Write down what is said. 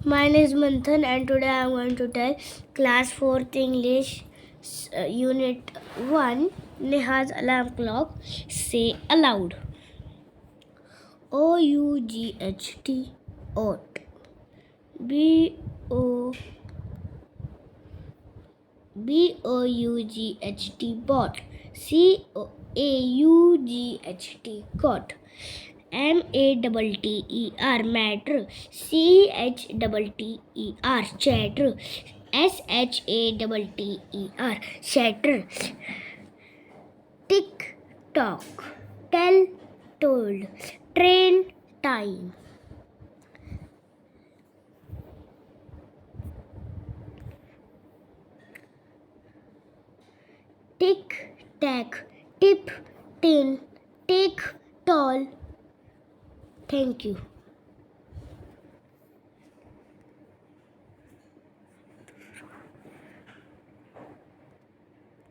My name is Manthan and today I am going to tell class 4th English unit 1 Neha's alarm clock. Say aloud. O-U-G-H-T Ot. B-O-U-G-H-T bot. C-A-U-G-H-T got. M-A-T-T-E-R matter. C-H-T-T-E-R chatter. S-H-A-T-T-E-R shatter. Tick tock. Tell told. Train time. Tick tack. Tip tin. Take tall. Thank you.